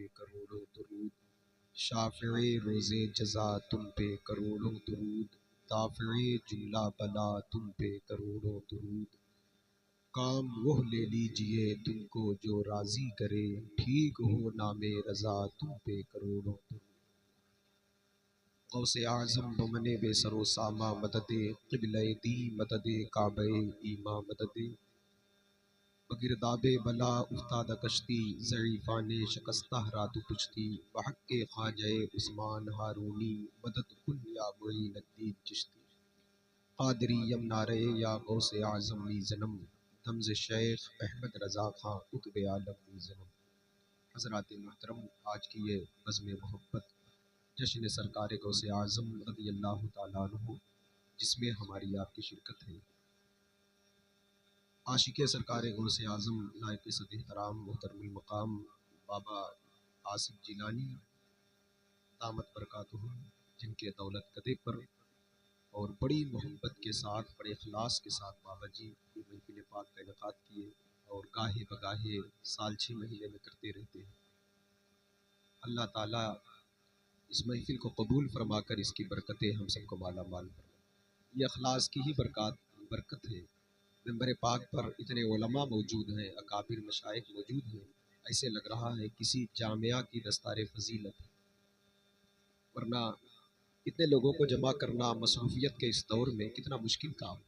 पे करोड़ों दुरूद, शाफ़िए रोज़े जज़ा तुम पे करोड़ों दुरूद, दाफ़िए जुमला बला तुम पे करोड़ों दुरूद। काम वो ले लीजिए तुमको जो राज़ी करे, ठीक हो नामे रज़ा तुम पे करोड़ों दुरूद। गौसे आज़म बमने बेसरो सामा मददे, क़िबले दी मददे काबे ईमा मददे। बगिरदाबे बला उफ्ताद कश्ती, ज़ईफ़ाने शिकस्ता रातु पुश्ती। बहक़्क़े ख़वाजे उस्मान हारूनी, मदद कुन या मुईनुद्दीन चिश्ती। क़ादरी यमनारे या गौसे आज़म नी ज़नम, तम्ज़ शेख अहमद रज़ा ख़ां कुतुब आलम नी ज़नम। हज़रात मोहतरम, आज की ये बज़्म मोहब्बत जश्न सरकार गौसे आज़म रज़ियल्लाहु ताला अन्हु, जिसमें हमारी आपकी शिरकत है। आशिक़े सरकार गौसे आज़म नायक सद एहतराम मोहतरमुल मक़ाम बाबा आसिफ़ जिलानी दामत बरकातुहू, जिनके दौलत कदे पर और बड़ी मोहब्बत के साथ, बड़े इख़लास के साथ बाबा जी ये महफ़िल पाक का इनेक़ाद किए और गाहे बगाहे साल 6 महीने में करते रहते हैं। अल्लाह ताला इस महफ़िल को कबूल फरमाकर इसकी बरकतें हम सबको माला माल फरमाए। ये इख़लास की ही बरकत है। मिंबर पाक पर इतने उलमा मौजूद हैं, अकाबिर मशाइख मौजूद हैं, ऐसे लग रहा है किसी जामिया की दस्तार फजीलत है। वरना इतने लोगों को जमा करना मसरूफ़ियत के इस दौर में कितना मुश्किल काम,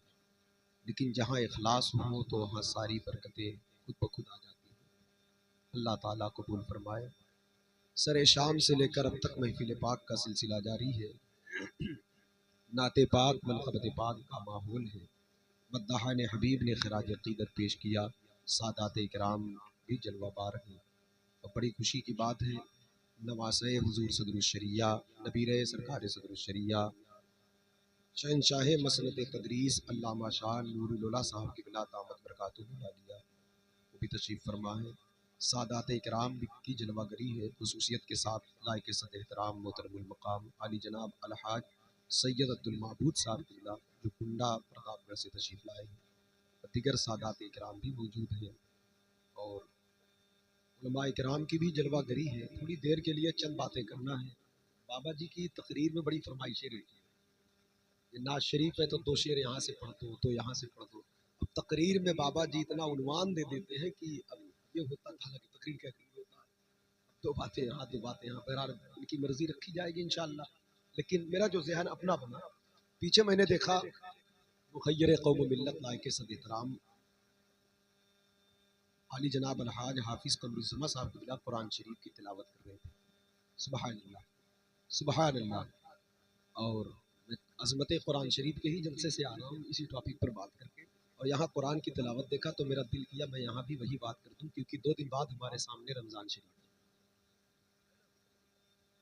लेकिन जहाँ इख़लास हो तो वहाँ सारी बरकतें खुद ब खुद आ जाती हैं। अल्लाह ताला कबूल फरमाए। सरे शाम से लेकर अब तक महफ़िल पाक का सिलसिला जारी है। नाते पाक मनक़बत पाक का माहौल है। मद्दाहान हबीब ने खिराज अक़ीदत पेश किया, सादात इकराम भी जलवाबार हैं। और बड़ी खुशी की बात है, नवासे हुज़ूर सदरुश्शरिया नबीर सरकार सदरुश्शरिया शहंशाह मसनद तदरीस अल्लामा शाह नूरुल उला साहब की बिला दामत बरकातुहू आलिया वो भी तशरीफ़ फरमा है। सादात इकराम की जलवागरी है, खुसूसियत के साथ लायक सद एहतराम मोहतरमुल मक़ाम आली जनाब अलहाज सैयद अब्दुल महबूद साहब किबला जो कुंडा प्रतापगढ़ से तशरीफ़ लाए हैं। दीगर सादात इकराम भी मौजूद हैं और उलमा इकराम की भी जलवागरी है। थोड़ी देर के लिए चंद बातें करना है। बाबा जी की तकरीर में बड़ी फरमाइशें रहती हैं। नाज शरीफ है तो 2 शेर यहाँ से पढ़ दो, तो यहाँ से पढ़ दो। अब तकरीर में बाबा जी इतना उन्वान दे देते हैं कि अब ये होता था कि तकरीर क्या होता, 2 बातें यहाँ 2 बातें यहाँ, बहरहाल उनकी मर्जी रखी जाएगी इंशाअल्लाह। लेकिन मेरा जो ज़हन अपना बना, पीछे मैंने देखा मुखय्यर कौम मिल्लत लायक सद एहतराम आली जनाब अलहाज हाफिज़ कमरुज़्ज़मा साहब की बिला कुरान शरीफ की तिलावत कर रहे थे। सुबहान अल्लाह, सुबहान अल्लाह। और मैं अज़मत कुरान शरीफ के ही जलसे से आ रहा हूँ इसी टॉपिक पर बात करके, और यहाँ कुरान की तिलावत देखा तो मेरा दिल किया मैं यहाँ भी वही बात कर दूँ, क्योंकि 2 दिन बाद हमारे सामने रमज़ान शरीफ है।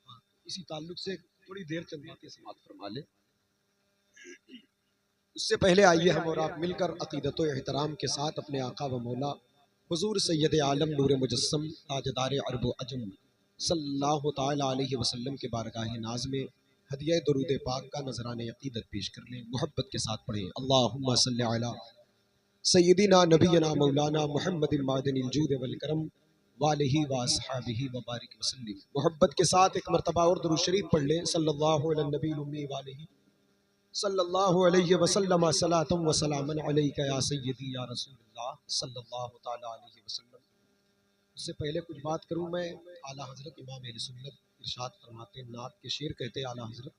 हाँ, इसी ताल्लुक से थोड़ी देर चंद बातें समाप्त फरमा ले। उससे पहले आइए हम और आप मिलकर अक़ीदत व एहतराम के साथ अपने आका व मौला हुज़ूर सैयद आलम नूर मुजस्सम ताजदार अरब व अजम सल्लल्लाहु ताला अलैहि वसल्लम के बारगाह नाज में हदिया दुरूद पाक का नजराने अक़ीदत पेश कर लें। मोहब्बत के साथ पढ़ें, अल्लाहुम्मा सल्लि अला सय्यिदिना नबियना मौलाना मुहम्मदिन मादनिल जूद वल करम वालिही व अस्हाबिही व बारिक वसल्लिम। मोहब्बत के साथ एक मरतबा और दुरूद शरीफ पढ़ लें। सल्लल्लाहु अला नबील उम्मी वालिही सल्लल्लाहु अलैहि वसल्लम सलातम व सलामन अलैका या सय्यदी या रसूलल्लाह सल्लल्लाहु ताला अलैहि वसल्लम। उससे पहले कुछ बात करूं मैं। आला हज़रत इमाम अहले सुन्नत इरशाद फरमाते हैं, नात के शेर कहते हैं, आला हज़रत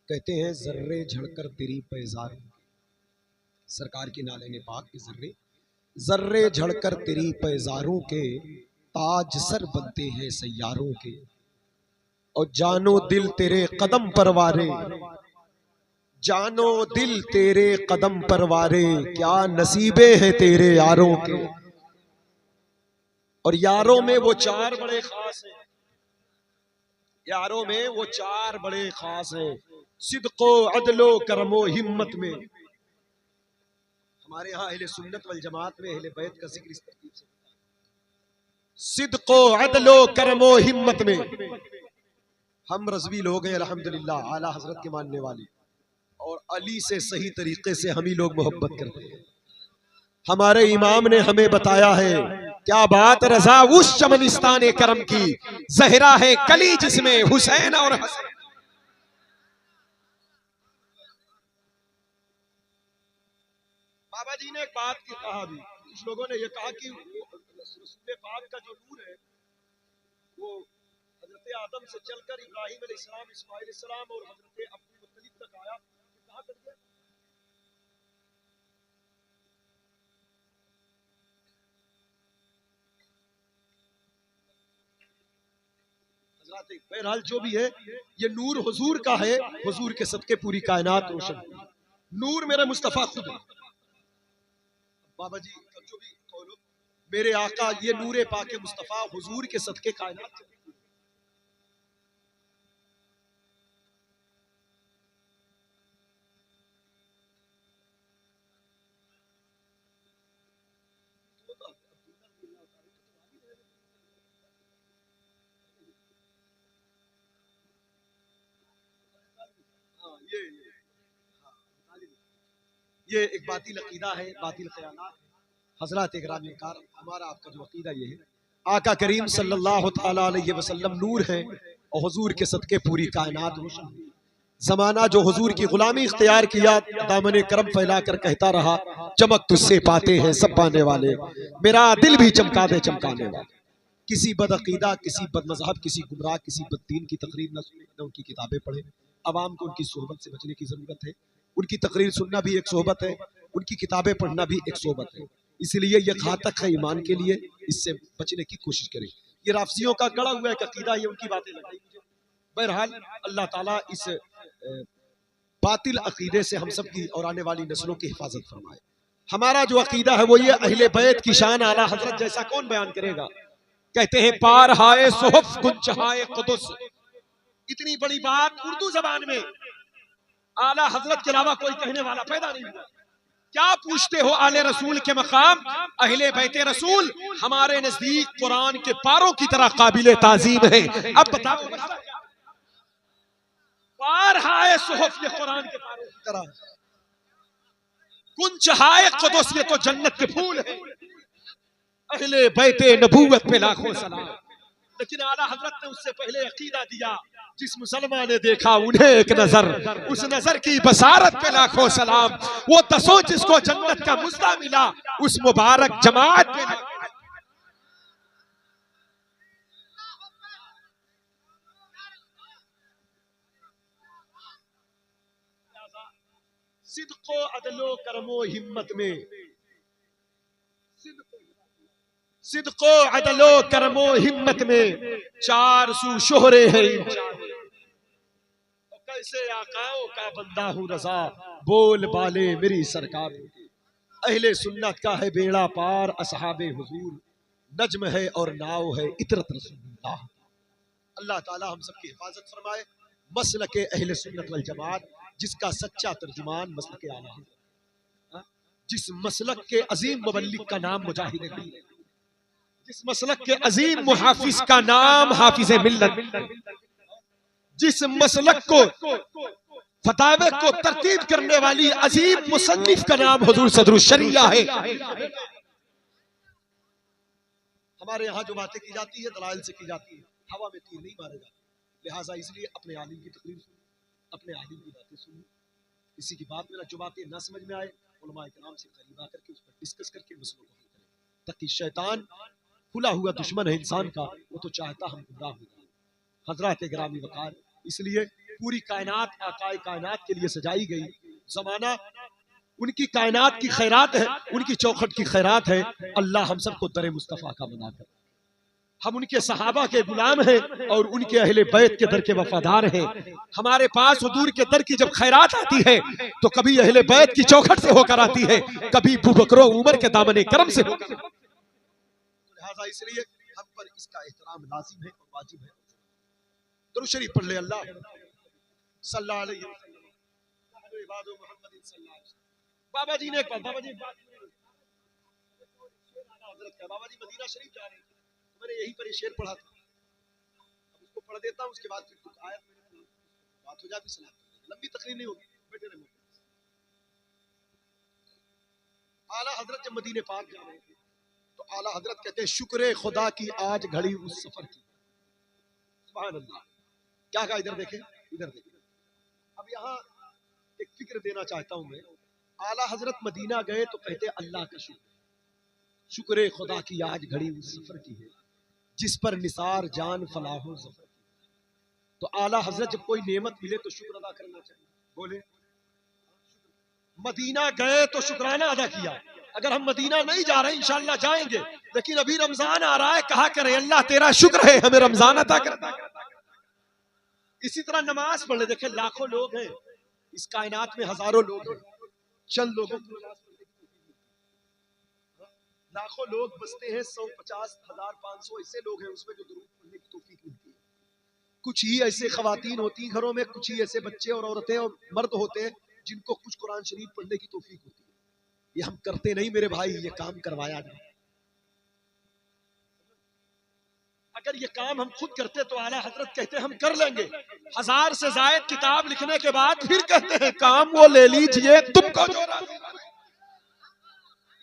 कहते हैं, ज़र्रे झड़कर तेरी पैज़ारों, सरकार की नाले पाक के ज़र्रे ज़र्रे झड़कर तेरी पैज़ारों के ताज सर बनते हैं सैयारों के, और जानो दिल तेरे कदम परवारे, जानो दिल तेरे कदम परवारे, क्या नसीबे हैं तेरे यारों के। और यारों में वो 4 बड़े खास हैं, यारों में वो 4 बड़े खास हैं, सिद्को अदलो करमो हिम्मत में। हमारे यहाँ अहले सुन्नत वल जमात में अहले बैत का जिक्र इस तरतीब से, सिद्को अदलो करमो हिम्मत में। हम रज़वी लोग हैं अल्हम्दुलिल्लाह, आला हज़रत के मानने वाले, और अली से सही तरीके से हम ही लोग मोहब्बत करते हैं। हमारे इमाम ने हमें बताया है क्या बात रजा उस चमनिस्तान करम की, जहरा है कली जिसमें हुसैन और हसन। बाबा जी ने एक बात की कहा भी, कुछ लोगों ने यह कहा कि रसूल पाक का जो नूर है वो हजरत आदम से चलकर इब्राहिम अलैहिस्सलाम, इस्माइल अलैहिस्सलाम और हजरत अब्दुल मुत्तलिब तक आया, कहां तक गया? बहरहाल जो भी है, ये नूर हुजूर का है, हुजूर के सदके पूरी कायनात रोशन हुई। नूर मेरे मुस्तफा खुद है। बाबा जी जो भी कहो, मेरे आका ये नूरे पाके मुस्तफा हुजूर के सदके कायनात। ये एक बातिल अकीदा है, बातिल ख्यालात। हजरत इकराम हमारा आपका जो अकीदा ये है, आका करीम सल्लल्लाहु तआला अलैहि वसल्लम नूर है और हुजूर के सदके पूरी कायनात रोशन हुई। जमाना जो हुजूर की गुलामी इख्तियार किया, दामन करम फैलाकर कहता रहा, चमक तुझसे पाते हैं सब पाने वाले, मेरा दिल भी चमका दे चमकाने वाले। किसी बदअकीदा, किसी बदमज़हब, किसी गुमराह, किसी बददीन की तकरीर न सुने, न उनकी किताबें पढ़े। अवाम को उनकी सोहबत से बचने की जरूरत है। उनकी तकरीर सुनना भी एक सोहबत है, उनकी किताबें पढ़ना भी एक सोहबत है। इसलिए यह घातक है ईमान के लिए, इससे बचने की कोशिश करें। ये राफजियों का गड़ा हुआ एक अकीदा, ये उनकी बातें लग रही मुझे। बहरहाल अल्लाह ताला इस बातिल अकीदे से हम सब की और आने वाली नस्लों की हिफाजत फरमाए। हमारा जो अकीदा है वो ये, अहले बैत की शान आला हजरत जैसा कौन बयान करेगा। कहते हैं पार हाय सुहफ गुंचहाए कुदस, इतनी बड़ी बात उर्दू जबान में आला हजरत के अलावा कोई कहने वाला पैदा नहीं हुआ। क्या पूछते हो आले रसूल के मकाम, अहले बैते रसूल हमारे नजदीक कुरान के पारों की तरह काबिल ताजीम है। अब बताओ पार हाय सुहफ, ये कुरान के पारों की तरह, गुंचहाए कुदस ये तो जन्नत के फूल है। अहले बैते नबूवत पे लाखों सलाम। लेकिन आला हजरत ने उससे पहले अकीदा दिया, जिस मुसलमान ने देखा उन्हें एक नजर, उस नजर की बसारत पे लाखों सलाम। वो दसों जिसको जन्नत का मुज्जा मिला, उस मुबारक जमात पे सिद्को अदलो करमो हिम्मत में, सिद्को अदलो करमो हिम्मत में चार सू शोहरे हैं। कैसे आकाओं का बंदा हूँ रजा, बोल बाले मेरी सरकार। अहले सुन्नत का है बेड़ा पार, असहाबे हुजूर नज्म है और नाव है इतरत रसूलुल्लाह। अल्लाह ताला हम सबकी हिफाजत फरमाए। मसलक अहले सुन्नत वल जमात, जिसका सच्चा तर्जुमान मसलक आला है, जिस मसलक के अजीम मुबल्लिग का नाम मुजाहिद है, जिस मसलक के अजीम मुहाफिज का नाम हाफिज मिल्लत, जिस मसलक को फतावे को तरतीब करने वाली अजीम मुसन्निफ का नाम हुजूर सदरुश शरिया है। हमारे यहाँ जो बातें की जाती है दलाइल से की जाती है, हवा में तीर नहीं मारे जाते। लिहाजा इसलिए अपने आलिम की तकरीर सुनो, अपने आलिम की बातें सुनो। किसी की बात में ना जो बातें ना समझ में आए, उलमा इकराम से करीब आकर के उस पर डिस्कस करके मसलों को हल करें, ताकि शैतान खुला हुआ दुश्मन है इंसान का, वो तो चाहता हम गुमराह हो जाए। हजरत ग्रामी वकार, इसलिए पूरी कायनात आकाए कायनात के लिए सजाई गई। जमाना उनकी कायनात की खैरात है, उनकी चौखट की खैरात है। अल्लाह हम सबको दरे मुस्तफ़ा का बनाकर, हम उनके सहाबा के गुलाम हैं और उनके अहले बैत के दर के वफादार हैं। हमारे पास हुजूर के दर की जब खैरात आती है तो कभी अहले बैत की चौखट से होकर आती है, कभी अबू बकर उमर के दामन करम से होकर। लिहाजा इसलिए हम पर इसका एहतराम लाजिम है और वाजिब है। दुरूद शरीफ पढ़ ले अल्लाह सल्लल्लाहु अलैहि वसल्लम। बाबा जी ने बाबा जी मदीना शरीफ जा रहे थे, मैंने यहीं पर ये शेर पढ़ा था। अब उसको पढ़ देता हूँ, उसके बाद फिर कुछ आयत बात हो जाती, सलाम लंबी तकरीर नहीं होगी, बैठे रहे। आला हजरत जब मदीने पाक जा रहे थे तो आला हजरत कहते हैं शुक्र खुदा की आज घड़ी उस सफर की। सुभान अल्लाह। क्या कहा? इधर देखें, इधर देखें। अब यहाँ एक फिक्र देना चाहता हूं मैं। आला हजरत मदीना गए तो कहते अल्लाह का शुक्र, शुक्र खुदा की आज घड़ी उस सफर की है जिस पर निसार जान फलाहो जफर की। तो आला हजरत जब कोई नेमत मिले तो शुक्र अदा करना चाहिए। बोले मदीना गए तो शुक्राना अदा किया। अगर हम मदीना नहीं जा रहे, इंशाल्लाह जाएंगे, लेकिन अभी रमजान आ रहा है, कहा करें अल्लाह तेरा शुक्र है हमें रमजान अदा कर। इसी तरह नमाज पढ़ ले। देखे लाखों लोग हैं इस कायनात में, हजारों लोग हैं, चंद लोगों को लाखों लोग बसते हैं, 150, 1000, 500 ऐसे लोग हैं उसमें जो दुरूद पढ़ने की तौफीक मिलती है। कुछ ही ऐसे खवातीन होती हैं घरों में, कुछ ही ऐसे बच्चे और औरतें और मर्द होते हैं जिनको कुछ कुरान शरीफ पढ़ने की तौफीक होती है। ये हम करते नहीं मेरे भाई, ये काम करवाया जाए। अगर ये काम हम खुद करते तो आला हजरत कहते हम कर लेंगे। 1000 से जायद किताब लिखने के बाद फिर कहते हैं काम वो ले लीजिए तुमको जो राजी करे।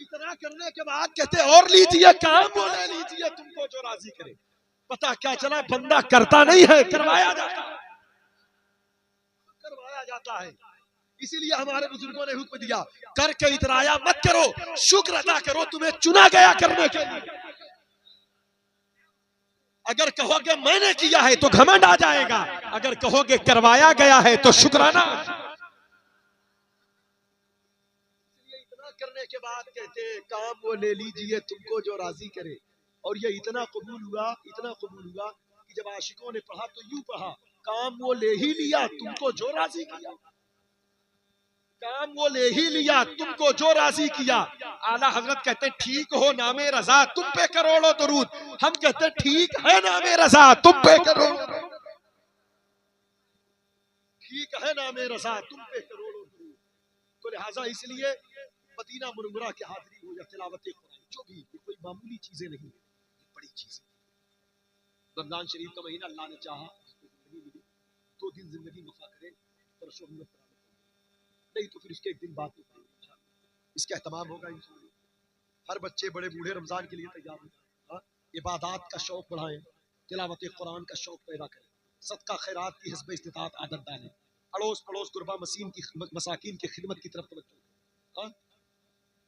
इतना करने के बाद कहते और लीजिए काम वो ले लीजिए तुमको जो राजी करे। पता क्या चला, बंदा करता नहीं है, करवाया जाता है, करवाया जाता है। इसीलिए हमारे बुजुर्गों ने हुक्म दिया करके इतराया मत करो, शुक्र अदा करो, तुम्हें चुना गया करने के लिए। अगर कहोगे मैंने किया है तो घमंड आ जाएगा, अगर कहोगे करवाया गया है तो शुक्राना। इतना करने के बाद कहते काम वो ले लीजिए तुमको जो राजी करे। और ये इतना कबूल हुआ, इतना कबूल हुआ कि जब आशिकों ने पढ़ा तो यूं पढ़ा काम वो ले ही लिया तुमको जो राजी किया। काम वो ले ही लिया तुमको जो राजी किया। आला हजरत कहते हैं ठीक हो नामे रजा तुम पे करोड़ों दुरूद। हम कहते हैं ठीक है नामे रजा तुम पे करोड़ों, ठीक है नामे रजा तुम पे करोड़ों दुरूद। तो लिहाजा इसलिए मदीना मुनव्वरा की हाजिरी हो या तिलावत कुरान, जो भी कोई मामूली चीजें नहीं, बड़ी चीजें। रमजान शरीफ का महीना अल्लाह ने चाहा, 2 दिन जिंदगी वफा करे, परसों नहीं तो फिर उसके एक दिन बाद इसका एहतमाम होगा इंशाअल्लाह। हर बच्चे बड़े बूढ़े रमजान के लिए तैयार हो, इबादत का शौक बढ़ाएं, तिलावत कुरान का शौक पैदा करें, सदका खैरात की हस्ब इस्तिताअत आदत डालें, अड़ोस पड़ोस गुरबा मसाकीन की खिदमत की तरफ तवज्जो,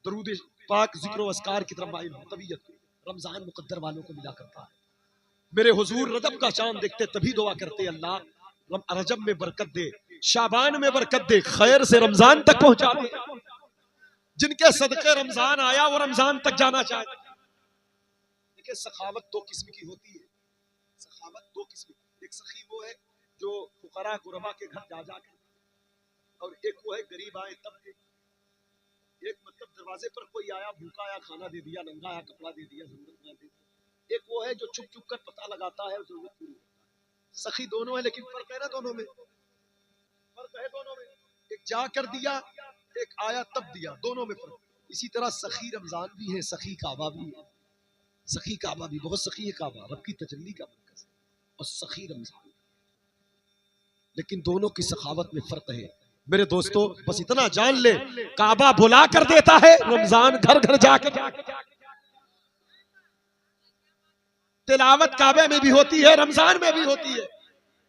दरूद पाक जिक्र अस्कार की तरफ माइल हो। तबीयत रमजान मुकद्दर वालों को मिला करता है। मेरे हुजूर रजब का चांद देखते तभी दुआ करते अल्लाह रजब में बरकत दे, शाबान में बरकत दे, खैर से रमजान तक पहुंचा दे। जिनके सदके रमजान आया वो रमजान तक जाना चाहते। देखिए सखावत 2 किस्म की होती है, सखावत 2 किस्म की। एक सखी वो है जो फुकरा गुरबा के घर जा जाकर, और एक वो है गरीब आए तब दे। एक मतलब दरवाजे पर कोई आया भूखा आया खाना दे दिया, नंगा आया कपड़ा दे दिया, जरूरत दे दिया। एक वो है जो छुप छुप कर पता लगाता है जरूरत पूरी। सखी दोनों है, लेकिन फर्क है ना दोनों में, फर्क है दोनों में। एक जा कर दिया, एक आया तब दिया, दोनों में फर्क। इसी तरह सखी रमजान भी है, सखी काबा भी है। सखी काबा भी बहुत सखी है, काबा रब की तजल्ली का मरकज है, और सखी रमजान। लेकिन दोनों की सखावत में फर्क है मेरे दोस्तों। बस इतना जान ले काबा बुला कर देता है, रमजान घर घर जाकर। तिलावत काबे में भी होती है, रमजान में भी होती है।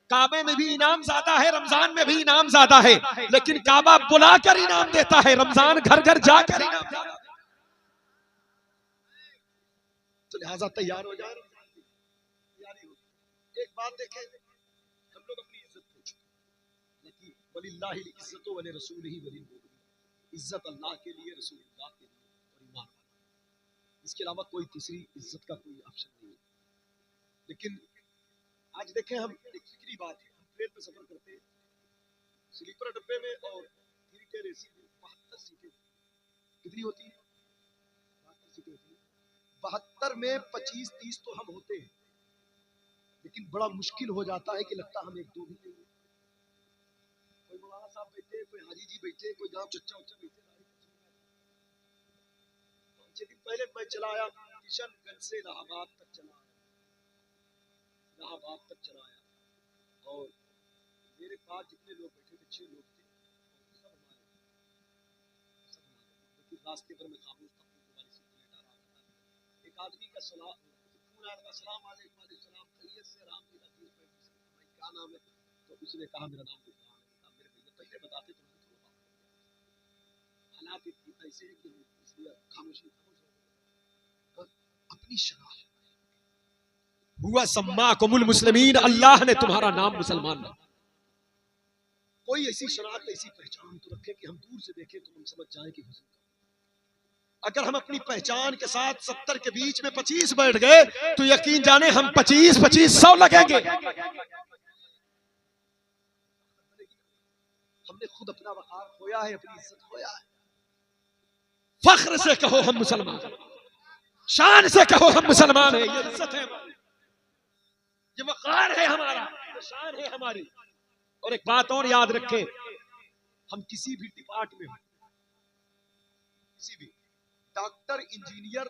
काबे में भी इनाम ज्यादा है, रमजान में भी इनाम ज्यादा है, लेकिन काबा बुलाकर इनाम देता है, रमजान घर घर जाकर इनाम देता है। तो लिहाजा तैयार हो जाए, तैयारी हो। एक बात देखें, हम लोग अपनी इज्जत पूछो, वलिल्लाहिल इज्जतु वली रसूलिही वलिल मुमिनीन। इज्जत अल्लाह के लिए, रसूलुल्लाह के लिए और ईमान वाले। इसके अलावा कोई तीसरी इज्जत का कोई ऑप्शन नहीं है। लेकिन आज देखें, हम एक फिक्री बात है, हम ट्रेन में सफर करते हैं, स्लीपर डब्बे में और थ्री टियर एसी में 72 सीटें कितनी होती है? 72 सीटें होती है। 72 में 25-30 तो हम होते हैं, लेकिन बड़ा मुश्किल हो जाता है कि लगता हम 1-2 भी नहीं। कोई मौलाना साहब बैठे, कोई हाजी जी बैठे, कोई गांव चच्चा उच्चा बैठे। 5-6 दिन पहले मैं चलाया किशनगंज से इलाहाबाद तक चलाया, इलाहाबाद तक चलाया, और मेरे पास जितने लोग बैठे थे 6 लोग थे, सब हमारे। लेकिन रास्ते पर मैं खामोश था, वाली सीट लेटा रहा था। एक आदमी का सलाम सलाम अलैकुम खैरियत से राम जी क्या नाम है, तो उसने कहा मेरा नाम गुफरान है। मेरे भैया पहले बताते तो हालात ऐसे हैं कि इसलिए खामोशी अपनी शनाख्त हुआ सम्माकुमुल मुस्लिमीन, अल्लाह ने तुम्हारा नाम मुसलमान रखा। कोई ऐसी शनाख्त ऐसी पहचान तो रखे कि हम दूर से देखें तो हम समझ जाएं कि हुजूर। अगर हम अपनी पहचान के साथ 70 के बीच में 25 बैठ गए तो यकीन जाने हम 25-25-100 लगेंगे। हमने खुद अपना वकार खोया है, अपनी इज्जत खोया है। फख्र से कहो हम मुसलमान, शान से कहो हम मुसलमान है, ये इज्जत है, ये वकार है हमारा, ये शान है हमारी। और एक बात और याद रखें, हम किसी भी डिपार्ट में हो, किसी भी डॉक्टर, इंजीनियर,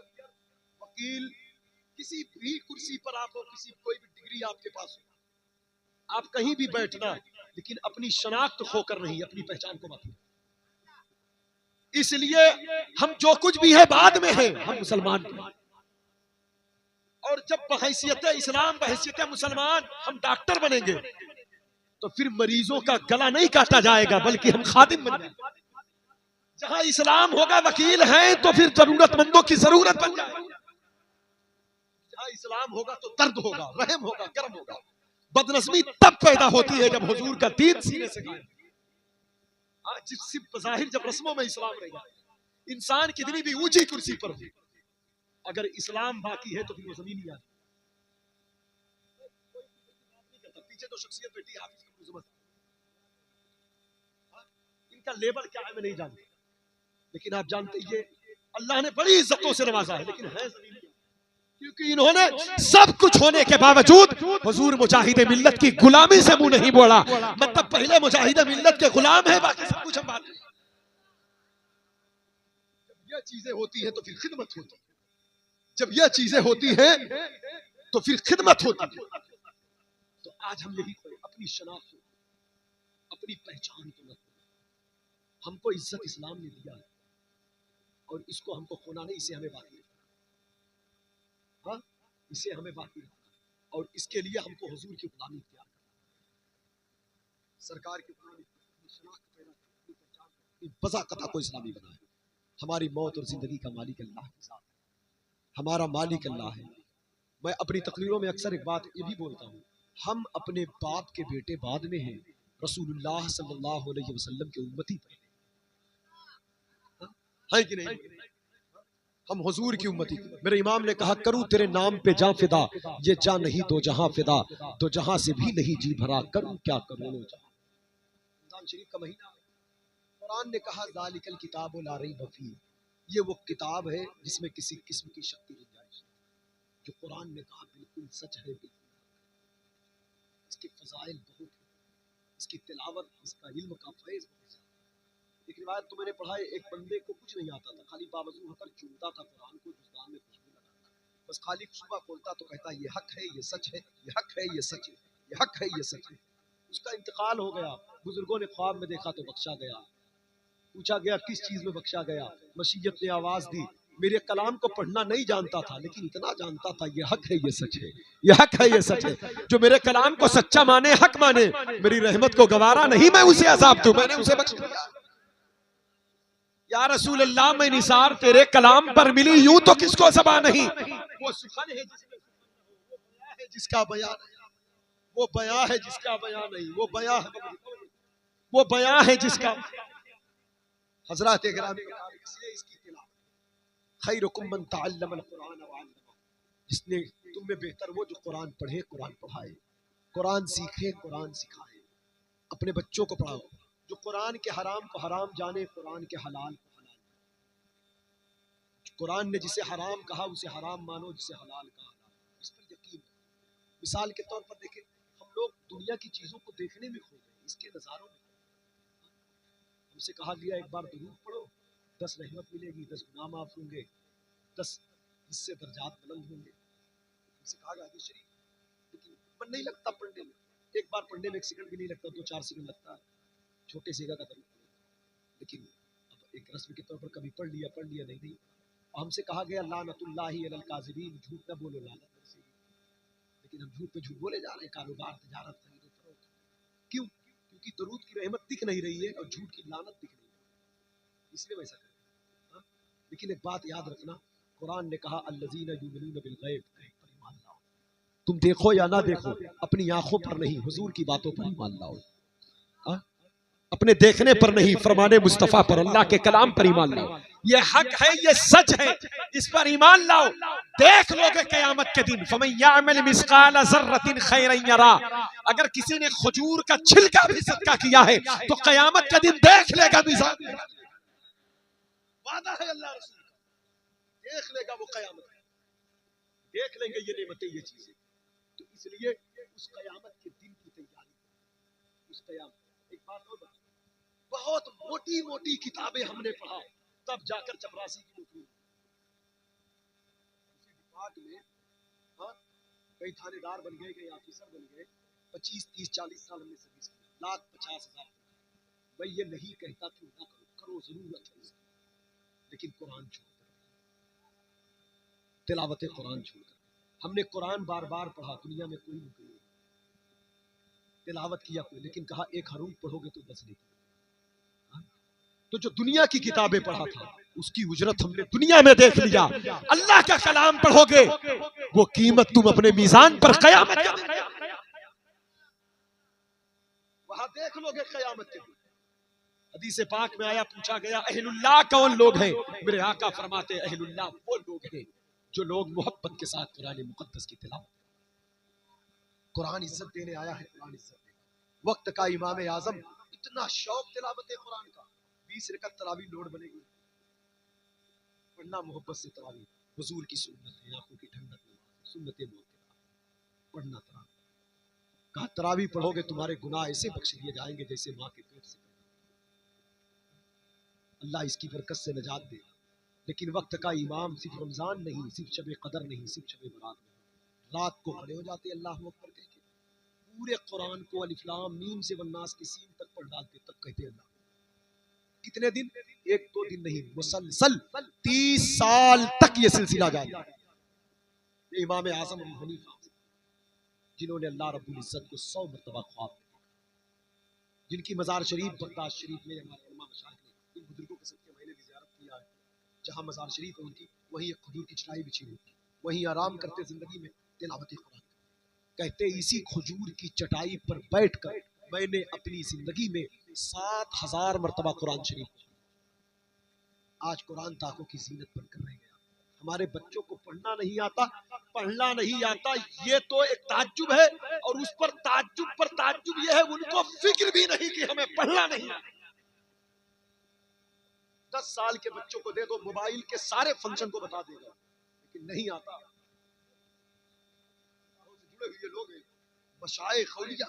वकील, किसी भी कुर्सी पर आप हो, किसी कोई भी डिग्री आपके पास हो, आप कहीं भी बैठना, लेकिन अपनी शनाख्त खोकर नहीं, अपनी पहचान को मत। इसलिए हम जो कुछ भी है बाद में है, हम मुसलमान हैं। और जब बहैसियत इस्लाम, बहैसियत मुसलमान हम डॉक्टर बनेंगे तो फिर मरीजों का गला नहीं काटा जाएगा, बल्कि हम खादिम बन जाएंगे। जहां इस्लाम होगा, वकील हैं तो फिर जरूरतमंदों की जरूरत बन जाएगी। जहां इस्लाम होगा तो दर्द होगा, रहम होगा, कर्म होगा। बदनस्मी तब पैदा होती है जब हुजूर का दीन सीने से गायब। जिस बज़ाहिर जब रस्मों में इस्लाम रहेगा, इंसान कितनी भी ऊंची कुर्सी पर हो, अगर इस्लाम बाकी है तो फिर वो जमीन ही आती। पीछे तो शख्सियत बैठी हाफिज कमरुज़्ज़मान, इनका लेवल क्या है मैं नहीं जानता, लेकिन आप जानते ये अल्लाह ने बड़ी इज्जतों से नवाजा है, लेकिन है जमीन, क्योंकि इन्होंने सब कुछ होने के बावजूद हुजूर मुजाहिद मिल्लत की गुलामी से मुंह नहीं मोड़ा। मतलब पहले मुजाहिद मिल्लत के गुलाम है, बाकी सब कुछ हम बात नहीं। जब ये चीजें होती हैं तो फिर खिदमत होती है, जब ये चीजें होती हैं तो फिर खिदमत होती है। तो आज हम यही करें, अपनी शनाख्त, अपनी पहचान को मत। हमको इज्जत इस्लाम ने दिया है और इसको हमको खोना नहीं, इसे हमें बाकी रखना। हाँ, इसे हमें बाकी रखना और इसके लिए हमको हुजूर की गुलामी इख्तियार करना, सरकार की गुलामी, शनाख्त पैदा करनी, पहचान, बज़ाक़ता को इस्लामी बनाए। हमारी मौत और जिंदगी का मालिक अल्लाह के साथ, हमारा मालिक अल्लाह है। मैं अपनी तकरीरों में अक्सर एक बात ये भी बोलता हूँ, हम अपने बाप के बेटे बाद में हैं, रसूलुल्लाह सल्लल्लाहु अलैहि वसल्लम के उम्मती है कि नहीं? हम हुजूर की उम्मती। मेरे इमाम ने कहा, करूं तेरे नाम पे जां फिदा, ये जां नहीं दो जहां फिदा, दो जहां से भी नहीं जी भरा, करूं क्या करोड़ों जहां। रमजान शरीफ का महीना, कुरान ने कहा ज़ालिकल किताबु ला रैब फीह, ये वो किताब है जिसमें किसी किस्म की शक्ति नहीं जाएगी। जो कुरान ने कहा बिल्कुल सच है, बिल्कुल इसके फजाइल बहुत है, इसकी तिलावत, इसका इल्म का फैज़ बहुत है। एक रिवायत तो मैंने पढ़ा है, एक बंदे को कुछ नहीं आता था, खाली बावजूद होकर चूमता था कुरान को, जुबान में खुशबू लगाता, बस खाली खुशबू खोलता तो कहता ये हक है, ये सच है, ये हक है, ये सच है, ये हक है, ये सच है। उसका इंतकाल हो गया, बुजुर्गों ने ख्वाब में देखा तो बख्शा गया। पूछा गया किस चीज में बख्शा गया, मशीयत ने आवाज दी, मेरे कलाम को पढ़ना नहीं जानता था लेकिन इतना जानता था ये हक है, ये सच है, ये हक है, ये सच है। जो मेरे कलाम को सच्चा माने, हक माने, मेरी रहमत को गवारा नहीं मैं उसे अज़ाब दूं, मैंने उसे बख्श दिया। या रसूल अल्लाह, मैं निसार तेरे कलाम पर मिली, यूं तो किसको ज़बा नहीं। वो सुखन है जिसका बयान नहीं, वो बयां है जिसका बयां नहीं, वो बयां है, वो बयां है जिसका। हजरत गिरामी, इसलिए इसकी तिलावत, खैरुकुम मन तअल्लमल कुरान व अल्लमह, जिसने तुम में बेहतर वो जो कुरान पढ़े, कुरान पढ़ाए, कुरान सीखे, कुरान सिखाए, अपने बच्चों को पढ़ाओ। जो कुरान के हराम को हराम जाने, कुरान के हलाल को हलाल। कुरान ने जिसे हराम कहा उसे हराम मानो, जिसे हलाल कहा हलाल। इस पर यकीन। मिसाल के तौर पर देखें, हम लोग दुनिया की चीजों को देखने में खो गए, इसके नज़ारों में। हमसे कहा गया एक बार दुरूद पढ़ो, 10 रहमत मिलेगी, 10 गुनाह माफ होंगे, 10 इससे दर्जात बुलंद होंगे। हमसे कहा गया हदीस शरीफ, लेकिन मन नहीं लगता पढ़ने में। एक बार पढ़ने में 1 सेकंड भी नहीं लगता, 2-4 सेकंड लगता है, छोटे सेगा का दरूद। लेकिन अब एक रस्म के तौर पर कभी पढ़ लिया नहीं। हमसे कहा गया लानतुल्लाहि अलल काज़िबीन, झूठ न बोलो लानत बरसेगी। लेकिन हम झूठ पे झूठ बोले जा रहे हैं, कारोबार तिजारत खरीदो फरोख्त। क्यों? क्योंकि दरूद की रहमत दिख नहीं रही है और झूठ की लानत दिख रही है, इसलिए वैसा कर रहे हैं। हाँ? लेकिन एक बात याद रखना, कुरान ने कहा अल्लज़ीना युमिनून बिल गैब, गैब पर ईमान लाओ। तुम देखो या ना देखो, अपनी आंखों पर नहीं, हुजूर की बातों पर ईमान लाओ। हाँ? अपने देखने पर नहीं, फरमाने मुस्तफा पर, अल्लाह के कलाम पर ईमान लाओ। ये हक है, ये सच है, इस पर ईमान लाओ। देख लोगे कयामत के दिन, फमन यअमल मिस्काल ज़र्रतिन खैरन यरा, अगर किसी ने खजूर का छिलका भी सदका किया है तो कयामत के दिन देख लेगा। मिजान वादा है अल्लाह रसूल का, देख लेगा वो कयामत, देख लेंगे ये नेमतें, ये चीजें। तो इसलिए उस कयामत के दिन की तैयारी, उस कयामत। एक बात और बता, बहुत मोटी मोटी किताबें हमने पढ़ा, तब जाकर चपरासी की नौकरी उसी विभाग में। हाँ, कई थानेदार बन गए, कई ऑफिसर बन गए, 25, 30, 40 साल हमने सर्विस की, 1,50,000। मैं ये नहीं कहता कि ना करो, करो, जरूरत है इसकी, लेकिन कुरान छोड़कर, तिलावत कुरान छोड़कर। हमने कुरान बार बार पढ़ा, दुनिया में कोई नौकरी नहीं, तिलावत किया कोई, लेकिन कहा एक हरूफ पढ़ोगे तो 10 नेकी। तो जो दुनिया की किताबें पढ़ा था उसकी उजरत हमने दुनिया में देख लिया। अल्लाह का कलाम पढ़ोगे वो कीमत तुम अपने मीजान पर कयामत के दिन वहां देख लोगे, कयामत के दिन। हदीस पाक में आया, पूछा गया अहलुल्लाह कौन लोग हैं? मेरे आका फरमाते अहलुल्लाह वो लोग हैं जो लोग मोहब्बत के साथ कुरान मुकद्दस की तिलावत। कुरान इज्जत देने आया है, कुरान इज्जत देने। वक्त का इमाम आजम, इतना शौक तिलावत कुरान का, 20 रकअत तरावी लोड बनेगी, पढ़ना मोहब्बत से तरावी, हुजूर की सुन्नत है, आंखों की ठंडक नमाज, सुन्नत मौत पढ़ना तरावी। कहा तरावी पढ़ोगे तुम्हारे गुनाह ऐसे बख्श दिए जाएंगे जैसे माँ के पेट से। अल्लाह इसकी बरकत से निजात दे। लेकिन वक्त का इमाम सिर्फ रमजान नहीं, सिर्फ शब कदर नहीं, सिर्फ शब बरात नहीं, रात को खड़े हो जाते अल्लाह अकबर कह के, पूरे कुरान को अलिफ लाम मीम से वन्नास की सीन तक पढ़ डालते, तब कहते अल्लाह। कितने दिन? 1-2 दिन नहीं, मुसलसल 30 साल तक ये सिलसिला जारी है। ये इमाम आजम अबू हनीफा, जिन्होंने अल्लाह रब्बुल इज्जत को 100 मरतबा ख्वाब में, जिनकी मज़ार शरीफ बगदाद शरीफ में, हमारे उलमा मशाइख ने इन बुजुर्गों के सदके मैंने भी ज़ियारत किया है, जहाँ मज़ार शरीफ है उनकी, वहीं एक खजूर की चटाई बिछी हुई, वहीं आराम करते जिंदगी में तिलावत कुरान। कहते इसी खजूर की चटाई पर बैठकर मैंने अपनी जिंदगी में 7,000 मरतबा कुरान शरीफ। आज कुरान ताकों की जीनत बनकर रह गया। हमारे बच्चों को पढ़ना नहीं आता, पढ़ना नहीं आता, ये तो एक ताज्जुब है, और उस पर ताज्जुब ये है उनको फिक्र भी नहीं कि हमें पढ़ना नहीं आता। 10 साल के बच्चों को दे दो मोबाइल के सारे फंक्शन को बता देगा, लेकिन नहीं आता। जुड़े हुए लोग मशाइख औलिया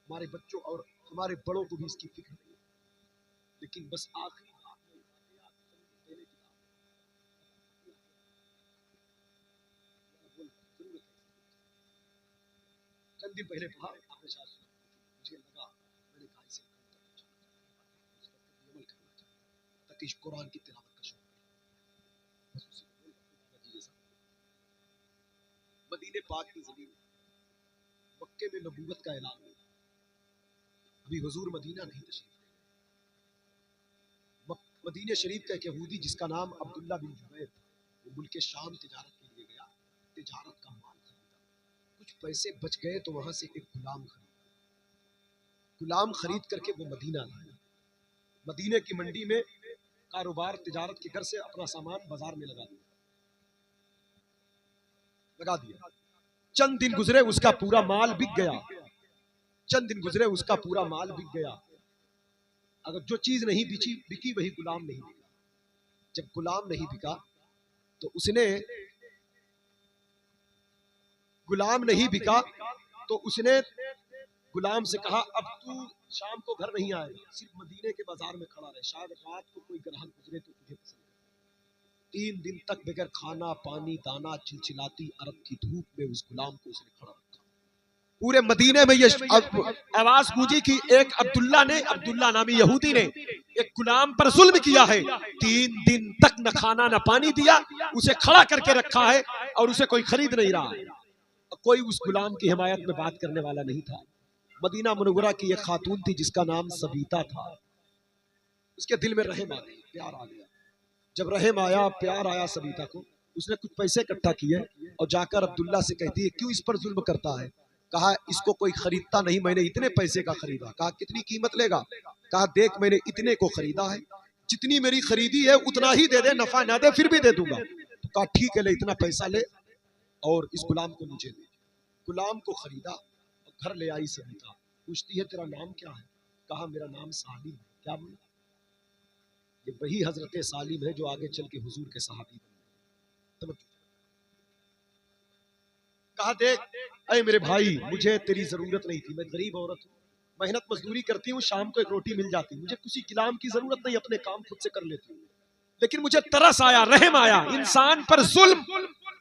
हमारे बच्चों और हमारे बड़ों को भी इसकी फिक्र नहीं, लेकिन बस आखिरी बात में चंद दिन पहले पढ़ा आपने शायद सुना, मुझे लगा, मैंने कहा इसे अमल करना चाहिए ताकि कुरान की तिलावत का शौक बढ़े। मदीने पाक की जमीन, मक्के में नबूवत का ऐलान हुआ, अभी हुजूर मदीना नहीं तशरीफ। मदीने शरीफ का एक यहूदी जिसका नाम अब्दुल्ला बिन जुबैर था, वो मुल्क शाम तिजारत के लिए गया, तिजारत का माल खरीदा, कुछ पैसे बच गए तो वहां से एक गुलाम खरीदा, गुलाम खरीद करके वो मदीना लाया। मदीने की मंडी में कारोबार तिजारत के घर से अपना सामान बाजार में लगा दिया। चंद दिन गुजरे उसका पूरा माल बिक गया, चंद दिन गुजरे उसका पूरा माल बिक गया। अगर जो चीज नहीं बिकी वही गुलाम नहीं बिका। जब गुलाम नहीं बिका तो उसने गुलाम से कहा अब तू शाम को घर नहीं आएगा, सिर्फ मदीने के बाजार में खड़ा रहे, शायद रात को कोई ग्राहक गुजरे तो तुझे पसंद है। 3 दिन तक बगैर खाना पानी दाना चिलचिलाती अरब की धूप में उस गुलाम को उसने खड़ा रखा। पूरे मदीने में ये आवाज गूंजी कि एक अब्दुल्ला नामी यहूदी ने एक गुलाम पर जुल्म किया है, 3 दिन तक न खाना न पानी दिया, उसे खड़ा करके रखा है और उसे कोई खरीद नहीं रहा। कोई उस गुलाम की हिमायत में बात करने वाला नहीं था। मदीना मुनव्वरा की एक खातून थी जिसका नाम सबीता था। उसके दिल में रहम आ गई, प्यार आ गया। जब रहम आया, प्यार आया सबीता को, उसने कुछ पैसे इकट्ठा किए और जाकर अब्दुल्ला से कहती है, क्यों इस पर जुल्म करता है? कहा, इसको कोई खरीदता नहीं, मैंने इतने पैसे का खरीदा। कहा, कितनी कीमत लेगा? कहा, देख मैंने इतने को खरीदा है, जितनी मेरी खरीदी है उतना ही दे दे, नफा ना दे फिर भी दे दूंगा। तो कहा, ठीक है, ले इतना पैसा ले और इस गुलाम को मुझे दे। गुलाम को खरीदा और घर ले आई सबीता। पूछती है, तेरा नाम क्या है? कहा, मेरा नाम सालिम है। क्या बोला? ये वही हजरत सालिम है जो आगे चल के हुजूर के सहाबी बने। कहा, देख अरे मेरे भाई, मुझे तेरी जरूरत नहीं थी, मैं गरीब औरत हूँ, मेहनत मजदूरी करती हूँ, शाम को एक रोटी मिल जाती, मुझे किसी गुलाम की जरूरत नहीं, अपने काम खुद से कर लेती हूँ। लेकिन मुझे तरस आया, रहम आया, इंसान पर जुल्म,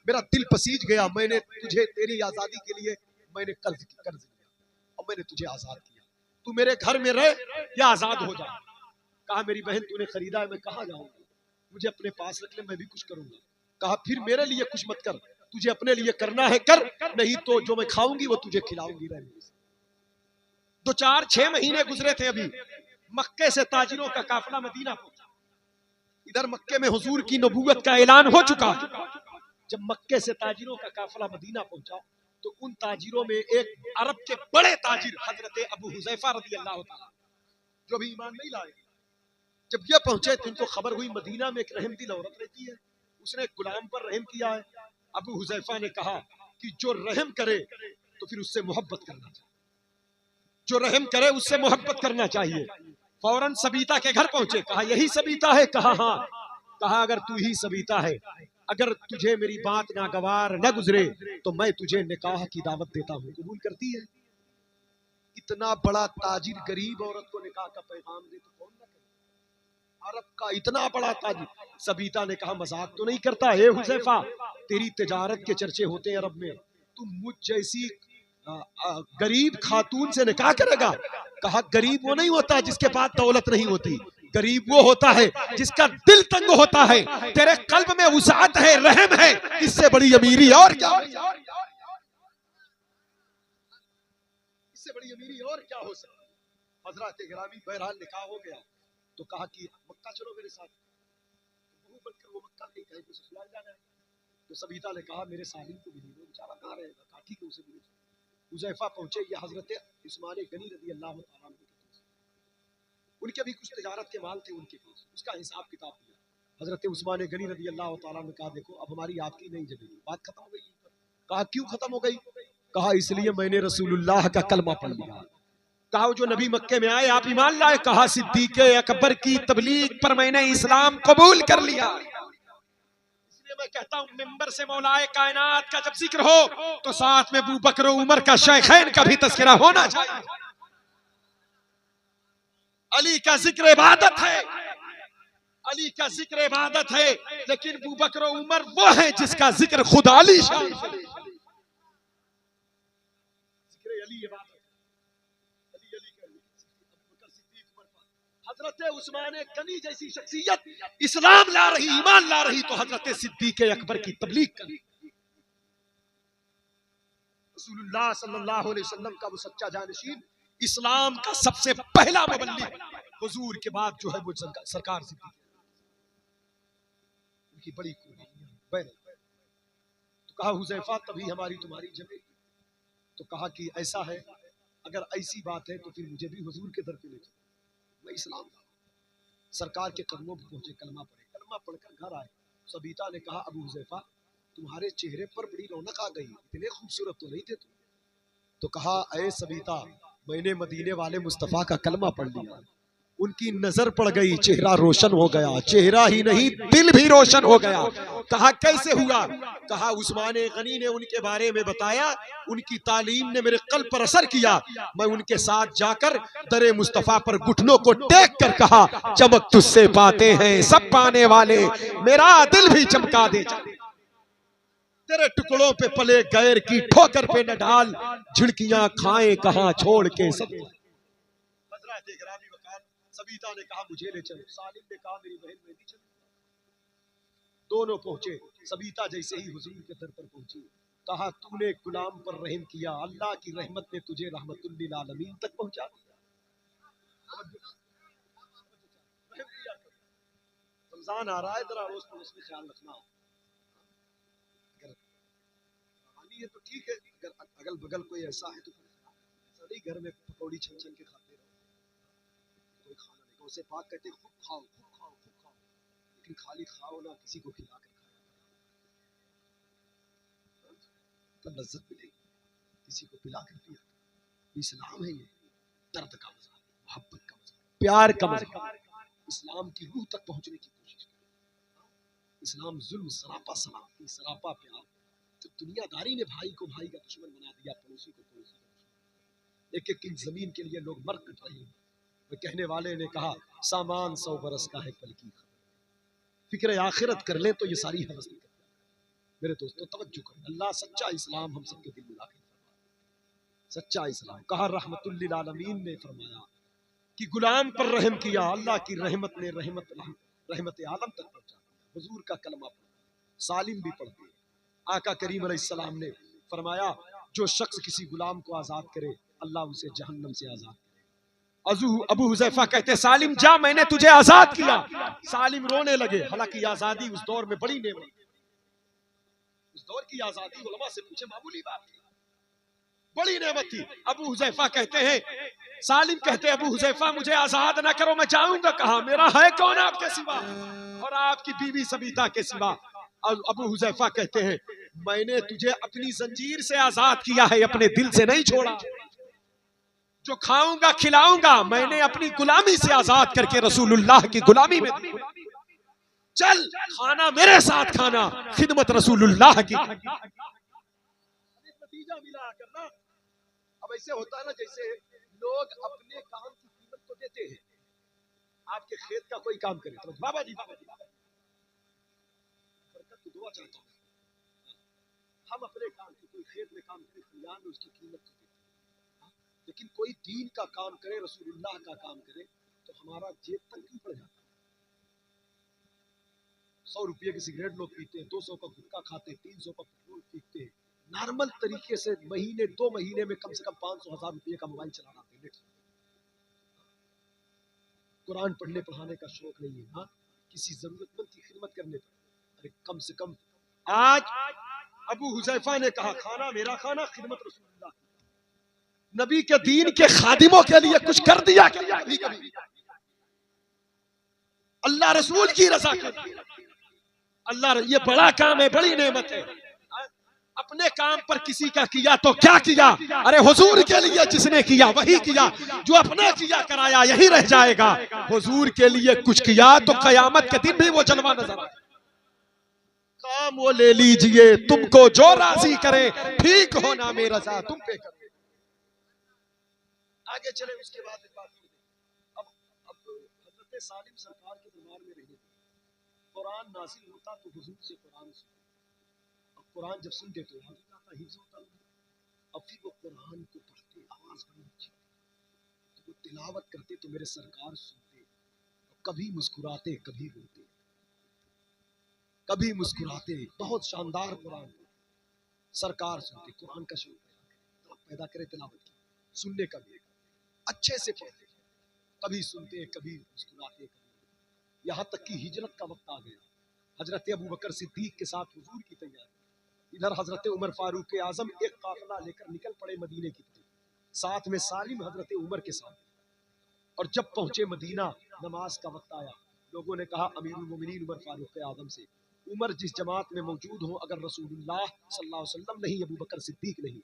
मेरा दिल पसीज गया। मैंने तुझे तेरी आजादी के लिए मैंने कर्ज लिया और मैंने तुझे आजाद किया। तू मेरे घर में रह या आजाद हो जा। कहा, मेरी बहन तूने खरीदा है, मैं कहाँ जाऊंगा, मुझे अपने पास रख ले, मैं भी कुछ करूंगा। कहा, फिर मेरे लिए कुछ मत कर, तुझे अपने लिए करना है कर, नहीं तो जो मैं खाऊंगी वो तुझे खिलाऊंगी। 2-4-6 महीने गुजरे थे। अभी मक्के से ताजिरों का काफिला मदीना पहुंचा। इधर मक्के में हुजूर की नबूवत का ऐलान हो चुका। जब मक्के से ताजिरों का काफिला मदीना पहुंचा तो उन ताजिरों में एक अरब के बड़े ताजिर हजरत अबू हुज़ैफा रज़ियल्लाहु ताला, जो भी ईमान नहीं लाए, जब ये पहुंचे तो इनको खबर हुई मदीना में एक रहमदिल औरत रहती है, उसने गुलाम पर रहम किया है। अबू हुज़ैफा ने कहा कि जो रहम करे तो फिर उससे मोहब्बत करना चाहिए, जो रहम करे उससे मोहब्बत करना चाहिए। फौरन सबीता के घर पहुंचे। कहा, यही सबीता है? कहा, हाँ। कहा, अगर तू ही सबीता है, अगर तुझे मेरी बात नागवार न गुजरे तो मैं तुझे निकाह की दावत देता हूँ, कबूल करती है? इतना बड़ा ताजिर गरीब औरत को निकाह का पैगाम दे तो कौन ना करे? अरब का इतना बड़ा ताजिर। सबीता ने कहा, मजाक तो नहीं करता? ए हुज़ैफा, तेरी तिजारत के चर्चे होते हैं अरब में, तुम मुझ जैसी गरीब खातून से निकाह करेगा? कहा, गरीब वो नहीं होता जिसके पास दौलत नहीं होती, गरीब वो होता है जिसका दिल तंग होता है, तेरे कल्ब में वसाअत है, रहम है, इससे बड़ी अमीरी और क्या? इससे बड़ी अमीरी और क्या हो सकती? हजरत गिरामी बहरहाल निकाह हो गया तो कहा कि मक्का चलो मेरे साथ। बहू बनकर वो मक्का नहीं कहे, ससुराल जाना है। तो सबीता ने कहा, मेरे सालिम को मिली, वो बेचारा कहाँ रहेगा? कहा, ठीक है, उसे मिले। हुज़ैफा पहुंचे, ये हजरत उस्मान गनी रज़ियल्लाहु ताला अन्हु, उनके भी कुछ तिजारत के माल थे उनके पास, उसका हिसाब किताब दिया। हजरत उस्मान गनी रज़ियल्लाहु ताला ने कहा, देखो अब हमारी आपकी नहीं जमेगी, बात खत्म हो गई। कहा, क्यों खत्म हो गई? कहा, इसलिए मैंने रसूलुल्लाह का कलमा पढ़ लिया। कहा, जो नबी मक्के में आए आप ईमान लाए? कहा, सिद्दीक़ अकबर की तबलीग पर मैंने इस्लाम कबूल कर लिया। इसलिए मैं कहता हूं, मिंबर से मौलाए कायनात का जब जिक्र हो तो साथ में अबू बकर उमर का, शैखैन का भी तज़किरा होना चाहिए। अली का जिक्र इबादत है, अली का जिक्र इबादत है, लेकिन अबू बकर उमर वो है जिसका जिक्र खुदा अली शान। जिक्र अली इबादत, हजरत उस्मान गनी जैसी शख्सियत इस्लाम ला रही, ईमान ला रही, तो हजरत सिद्दीक़ अकबर की तबलीग करी। रसूलुल्लाह सल्लल्लाहु अलैहि वसल्लम का वो सच्चा जानशीन, इस्लाम का सबसे पहला मुबल्लिग हुजूर के बाद जो है वो सरकार सिद्दीक़, उनकी बड़ी कुर्बानी। तो कहा, हुज़ैफा तभी हमारी तुम्हारी जमेगी। तो कहा कि ऐसा है, अगर ऐसी बात है तो फिर मुझे भी हुजूर के दर पे ले चलो, मैं इस्लाम सरकार के कदमों पर पहुंचे, कलमा पढ़े, कलमा पढ़कर घर आए। सबीता ने कहा, अबू हुज़ैफा तुम्हारे चेहरे पर बड़ी रौनक आ गई, इतने खूबसूरत तो नहीं थे तुम। तो कहा, ऐ सबीता, मैंने मदीने वाले मुस्तफ़ा का कलमा पढ़ लिया, उनकी नजर पड़ गई, चेहरा रोशन हो गया, चेहरा ही नहीं दिल भी रोशन हो गया। कहा, कैसे हुआ? कहा, उस्मान गनी ने उनके बारे में बताया, उनकी तालीम ने मेरे कल्ब पर असर किया। मैं उनके साथ जाकर दरे मुस्तफा पर घुटनों को टेक कर कहा, चमक तुझसे पाते हैं सब पाने वाले, मेरा दिल भी चमका दे। तेरे टुकड़ों पे पले गैर की ठोकर पे न डाल, झिड़कियां खाएं कहां छोड़ के सब। हजरत गिरामी वकार सबीता ने कहा मुझे ले चलो, सालिम ने कहा मेरी बहन मैं भी चलूं। दोनों पहुंचे। सबीता जैसे ही हुजूर के दर पर पहुंची, कहा तूने गुलाम पर रहम किया, अल्लाह की रहमत ने तुझे रहमतुल लिल आलमीन तक पहुंचा दिया। रमजान आ रहा है, जरा रोज पर उसमें ख्याल रखना। है तो ठीक है, अगर अगल बगल कोई ऐसा है तो सभी घर में पकौड़ी छन छन के खाते रहो, कोई खाना नहीं। तो उसे पाक कहते खूब खाओ खूब खाओ खूब खाओ, लेकिन खाली खाओ ना, किसी को खिला कर खाओ, तो लज्जत मिलेगी। किसी को पिला कर पिया, इस्लाम है ये, दर्द का मजा, मोहब्बत का मजा, प्यार का मजा। इस्लाम की रूह तक पहुंचने की कोशिश करें। इस्लाम जुल्म सरापा सलामती सरापा प्यार। तो दुनियादारी ने भाई को भाई का दुश्मन बना दिया, पड़ोसी को पड़ोसी का दुश्मन। एक एक इंच जमीन के लिए लोग मर कट रहे हैं। वो कहने वाले ने कहा सामान 100 बरस का है पल की खबर, फिक्र आखिरत कर ले तो ये सारी हवस निकल जाए। मेरे दोस्तों तवज्जो करें, अल्लाह सच्चा इस्लाम हम सबके दिल में ला के सच्चा इस्लाम कहा। रहमतुल लिल आलमीन ने फरमाया कि गुलाम पर रहम किया, अल्लाह की रहमत ने रहमत आलम तक पहुंचा दिया। हुजूर का कलमा पढ़ा, सालिम भी पढ़ते। आका करीम अलैहिस्सलाम ने फरमाया जो शख्स किसी गुलाम को आजाद करे, अल्लाह उसे जहन्नम से आजाद करे। अबू हुज़ैफा कहते सालिम जा, मैंने तुझे आजाद किया। सालिम रोने लगे। हालांकि आजादी उस दौर में बड़ी नेमत, उस दौर की आजादी उलमा से पूछे मामूली बात थी, बड़ी नेमत थी। अबू हुज़ैफा कहते हैं, सालिम कहते अबू हुज़ैफा मुझे आजाद ना करो, मैं जाऊंगा कहां, मेरा है कौन आपके सिवा और आपकी बीवी सबीता के सिवा। अबू हुज़ैफा कहते हैं मैंने तुझे अपनी जंजीर से आजाद किया है, अपने दिल से नहीं छोड़ा। जो खाऊंगा खिलाऊंगा मैंने अपनी गुलामी से आजाद करके रसूलुल्लाह की गुलामी में। चल खाना मेरे साथ खाना, खिदमत रसूलुल्लाह की। नतीजा मिला करना। अब ऐसे होता है ना जैसे लोग अपने काम की कीमत तो देते हैं। आपके खेत का कोई काम करे तो बाबा जी बरकत की दुआ चाहता हूँ। हम अपने काम की, कोई खेत में काम करे खलियान में, उसकी कीमत तो देते हैं, लेकिन कोई दीन का काम करे, रसूलुल्लाह का काम करे तो हमारा जेब तक क्यों पड़ जाता है। 100 रुपये की सिगरेट लोग पीते हैं, 200 का गुटखा खाते हैं, 300 का पेट्रोल पीते हैं। नॉर्मल तरीके से महीने 2 महीने में कम से कम 500-1000 रुपये का मोबाइल चलाना है। कुरान पढ़ने पढ़ाने का शौक नहीं है, हाँ किसी जरूरतमंद की खिदमत करने पर, अरे कम से कम। आज अबू हुज़ैफा ने कहा खाना मेरा खाना, खिदमत रसूलुल्लाह। नबी के दीन के खादिमों के लिए कुछ कर दिया क्या कभी कभी? अल्लाह रसूल की रज़ा के लिए, अल्लाह ये बड़ा काम है, बड़ी नेमत है। अपने काम पर किसी का किया तो क्या किया, अरे हुजूर के लिए जिसने किया वही किया। जो अपना किया कराया यही रह जाएगा। हुजूर के लिए कुछ किया तो कयामत के दिन भी वो जलवा नजर आए। काम वो ले लीजिए तुमको जो राजी करे, ठीक हो ना मेरा रज़ा तुम पे करो। आगे चले उसके बाद बात अब हजरत सालिम सरकार के दरबार में रहे, कुरान नाज़िल होता तो हुजूर से कुरान सुन। अब कुरान जब सुनते तो हिफ्ज़ होता, अब फिर वो कुरान को पढ़ते, आवाज बड़ी अच्छी, तो वो तिलावत करते तो मेरे सरकार सुनते, कभी मुस्कुराते कभी रोते, कभी मुस्कुराते। बहुत शानदार कुरान सरकार सुनते, कुरान का शौक पैदा करे, तिलावत की, सुनने का भी अच्छे से पढ़ते, कभी सुनते कभी मुस्कुराते, कभी। यहाँ तक कि हिजरत का वक्त आ गया, हजरत अबू बकर सिद्दीक के साथ हुजूर की तैयारी, इधर हजरत उमर फारूक आजम एक काफिला लेकर निकल पड़े मदीने की तरफ, साथ में सालिम हजरत उमर के साथ। और जब पहुंचे मदीना, नमाज का वक्त आया, लोगों ने कहा अमीरुल मोमिनीन उमर फारूक आजम से, उमर जिस जमात में मौजूद हो, अगर रसूलुल्लाह सल्लल्लाहु अलैहि वसल्लम नहीं, अबू बकर सिद्दीक नहीं,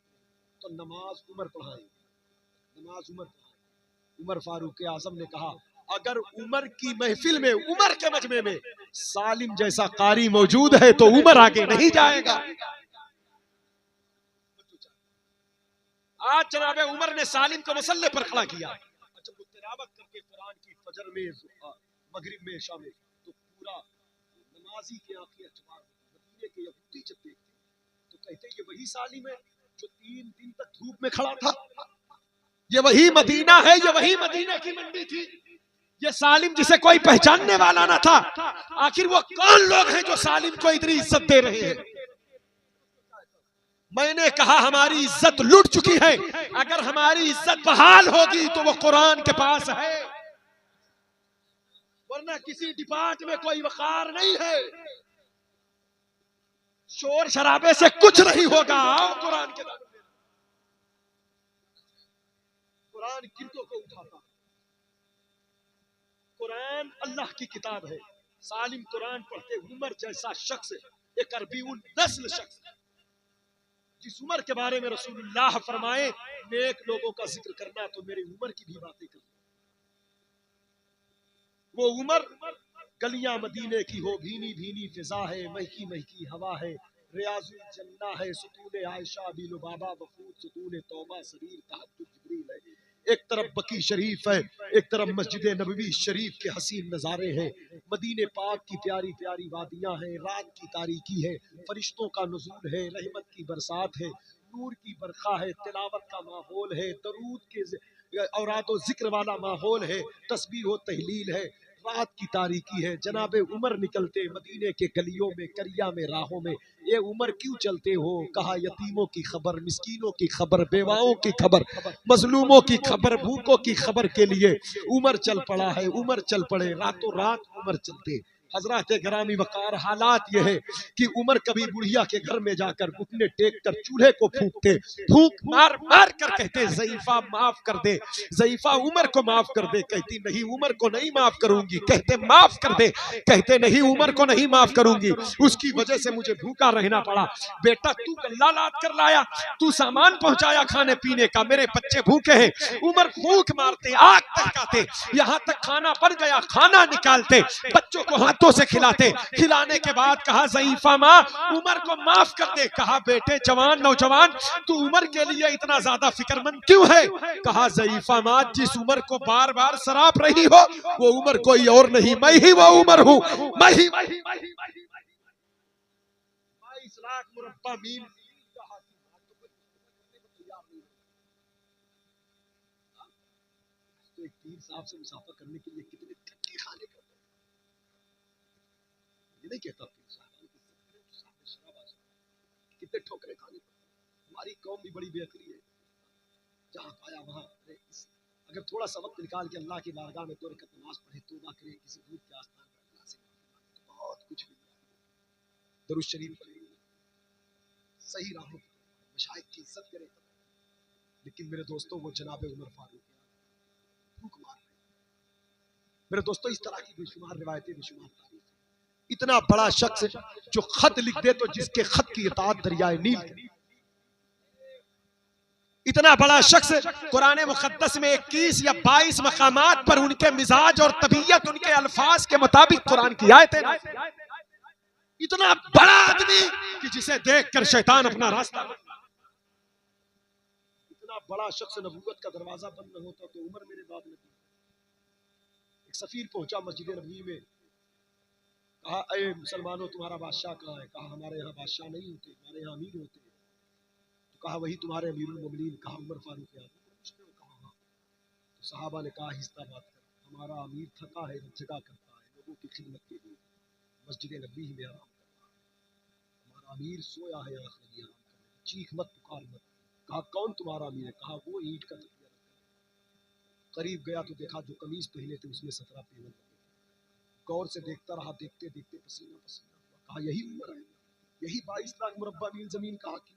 तो नमाज उमर पढ़ाएं, नमाज उमर पढ़ाएं। उमर फारूक आजम ने कहा अगर उमर की महफिल में, उमर के मजमे में सालिम जैसा कारी मौजूद है तो उमर आगे नहीं जाएगा। आज जनाबे उमर ने सालिम को मसल्ले पर खड़ा किया, जब वो तिलावत करके कुरान की फजर में, मगरिब में, शाम में, तो पूरा नमाजी के आंखें अचवार, मदीने के यहूदी जब देखते कहते ये वही सालिम है जो 3 दिन तक धूप में खड़ा था, ये वही मदीना है, ये वही मदीना की मंडी थी, ये सालिम जिसे कोई पहचानने वाला ना था। आखिर वो कौन लोग हैं जो सालिम को इतनी इज्जत दे रहे हैं? मैंने कहा हमारी इज्जत लूट चुकी है, अगर हमारी इज्जत बहाल होगी तो वो कुरान के पास है, वरना किसी डिपार्ट में कोई वकार नहीं है। शोर शराबे से कुछ नहीं होगा। आओ कुरान के दामन में। कुरान गिरदों को उठाता, कुरान अल्लाह की किताब है। सालिम कुरान पढ़ते उमर जैसा शख्स, एक अरबीउल नस्ल शख्स, जिस उमर के बारे में रसूलुल्लाह फरमाए नेक लोगों का जिक्र करना तो मेरी उमर की भी बातें करना। वो उमर गलियां मदीने की हो, भीनी भीनी फिजा है, महकी महकी हवा है, रियाजुल जन्ना है, सुतून आयशा बिल बाबा वफूद, सुतून तौबा सरीर तहज्जुद जिब्रील है। एक तरफ बकी शरीफ है, एक तरफ मस्जिद नबवी शरीफ के हसीन नज़ारे हैं, मदीने पाक की प्यारी प्यारी वादियां हैं, रात की तारीकी है, फरिश्तों का नुज़ूल है, रहमत की बरसात है, नूर की बरखा है, तिलावत का माहौल है, दरूद के औरात जिक्र वाला माहौल है, तस्बीह व तहलील है, रात की तारीकी है। जनाबे उमर निकलते मदीने के गलियों में, करिया में, राहों में। ये उमर क्यों चलते हो? कहा यतीमों की खबर, मिस्कीनों की खबर, बेवाओं की खबर, मजलूमों की खबर, भूखों की खबर के लिए उमर चल पड़ा है। उमर चल पड़े, रातों रात उमर चलते। हजरत ग्रामी वकार, हालात यह है कि उमर कभी बुढ़िया के घर में जाकर घुटने टेक कर चूल्हे को फूंकते, फूंक मार मार कर कहते ज़ईफा माफ कर दे, ज़ईफा उमर को माफ कर दे। कहती नहीं उमर को नहीं माफ करूंगी। कहते माफ कर दे, कहते नहीं उमर को नहीं माफ करूंगी, उसकी वजह से मुझे भूखा रहना पड़ा। बेटा तू गल्ला लाद कर लाया, तू सामान पहुंचाया खाने पीने का, मेरे बच्चे भूखे हैं। उमर फूंक मारते, आग तकाते, यहाँ तक खाना बन गया, खाना निकालते, बच्चों को हाथों से खिलाते। खिलाने के बाद कहा ज़ईफा माँ उमर को माफ कर दे। कहा बेटे जवान नौजवान तू उमर के लिए इतना ज्यादा फिक्रमंद क्यों है? कहा ज़ईफा माँ जिस उमर को बार बार सराप रही हो वो उमर कोई और नहीं, मैं ही वो उमर हूँ। मैं ही 22 लाख मुरब्बा मील तो एक पीर साहब से मुसाफा करने के लिए कितने धक्के खाने का। ये नहीं कहता पीर साहब कितने ठोकरे खाने पड़ते। हमारी कौम भी बड़ी बेअकली है, जहाँ पाया वहाँ। अगर थोड़ा सा वक्त निकाल के अल्लाह की बारगाह में 2 रकात नमाज पढ़े, तौबा करे, किसी दूर के आस्थान पर अल्लाह से तो बहुत कुछ मिल जाए। दरूद शरीफ पढ़े, सही राहों पर मशाइख की इज्जत करे। लेकिन मेरे दोस्तों वो जनाब उमर फारूक फूंक मार रहे। मेरे दोस्तों इस तरह की बेशुमार रिवायतें, बेशुमार तारीफ। इतना बड़ा शख्स जो खत लिख दे तो जिसके खत की इताअत दरियाए नील। इतना बड़ा शख्स कुरान मुक़द्दस में 21 या 22 मकामात पर उनके मिजाज और तबीयत, उनके अल्फाज के मुताबिक कुरान की आयतें। इतना बड़ा आदमी कि जिसे देखकर शैतान अपना रास्ता। इतना बड़ा शख्स नबूवत का दरवाजा बंद न होता तो उमर मेरे बाद में। एक सफीर पहुंचा मस्जिद नबवी में, कहा अरे मुसलमानों तुम्हारा बादशाह कहाँ है? कहा हमारे यहाँ बादशाह नहीं होते, हमारे यहाँ अमीर होते हैं। तो कहा वही तुम्हारे अमीरुल मोमिनीन। कहा उमर फारूक याद पूछते हो? कहा हाँ। तो सहाबा ने कहा आहिस्ता बात कर, हमारा अमीर थका है, जगह करता है लोगों की खिदमत के लिए, मस्जिद नबवी में आराम करता है। हमारा अमीर सोया है, आंख लगी आराम करने, चीख मत पुकार मत। कहा कौन तुम्हारा अमीर है? कहा वो ईंट का तकिया रखता। करीब गया तो देखा जो कमीज पहने थे उसमें 17 पेवन लगे। गौर से देखता रहा, देखते देखते पसीना पसीना हुआ। कहा यही उम्र है, यही 22 लाख मुरब्बा मील जमीन का हाकिम।